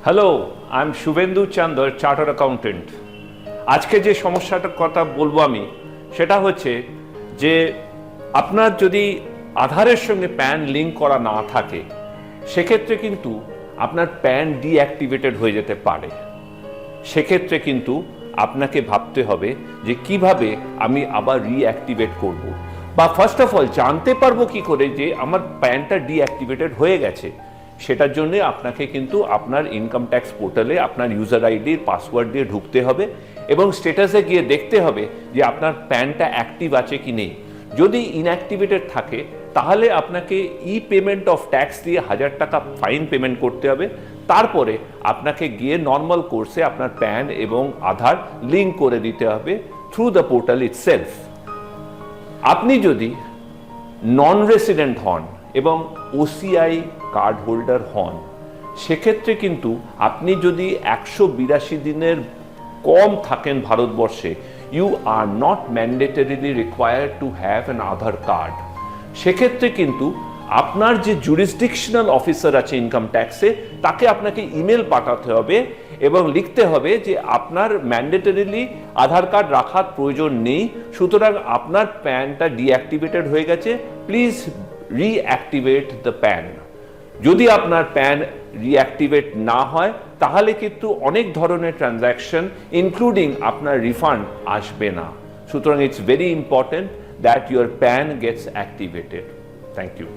Hello, I am Shubhendu Chandar, chartered accountant. আজকে যে সমস্যাটার কথা বলবো আমি, সেটা হচ্ছে যে আপনার যদি আধারের সঙ্গে প্যান লিঙ্ক করা না থাকে, সেক্ষেত্রে কিন্তু আপনার প্যান ডিঅ্যাক্টিভেটেড হয়ে যেতে পারে। সেক্ষেত্রে কিন্তু আপনাকে ভাবতে হবে যে কিভাবে আমি আবার রিঅ্যাক্টিভেট করব, বা ফার্স্ট অফ অল জানতে পারবো কি করে যে আমার প্যানটা ডিঅ্যাক্টিভেটেড হয়ে গেছে। সেটার জন্য আপনাকে কিন্তু আপনার ইনকাম ট্যাক্স পোর্টালে আপনার ইউজার আইডির পাসওয়ার্ড দিয়ে ঢুকতে হবে এবং স্ট্যাটাসে গিয়ে দেখতে হবে যে আপনার প্যানটা অ্যাক্টিভ আছে কি নেই। যদি ইনঅ্যাক্টিভেটেড থাকে তাহলে আপনাকে ই পেমেন্ট অফ ট্যাক্স দিয়ে 1000 টাকা ফাইন পেমেন্ট করতে হবে। তারপরে আপনাকে গিয়ে নর্মাল কোর্সে আপনার প্যান এবং আধার লিঙ্ক করে দিতে হবে থ্রু দ্য পোর্টাল ইটসেলফ। আপনি যদি নন রেসিডেন্ট হন এবং ওসিআই কার্ড হোল্ডার হন, সেক্ষেত্রে কিন্তু আপনি যদি 182 দিনের কম থাকেন ভারতবর্ষে, you are not mandatorily required to have an Aadhaar card. সেক্ষেত্রে কিন্তু আপনার যে জুরিসডিকশনাল অফিসার আছে ইনকাম ট্যাক্সে, তাকে আপনাকে ইমেল পাঠাতে হবে এবং লিখতে হবে যে আপনার ম্যান্ডেটরিলি আধার কার্ড রাখার প্রয়োজন নেই, সুতরাং আপনার প্যানটা ডিঅ্যাক্টিভেটেড হয়ে গেছে, প্লিজ রিঅ্যাক্টিভেট দ্য প্যান। যদি আপনার প্যান রিঅ্যাক্টিভেট না হয় তাহলে কিন্তু অনেক ধরনের ট্রানজ্যাকশন ইনক্লুডিং আপনার রিফান্ড আসবে না। সুতরাং it's very important that your PAN gets activated. Thank you.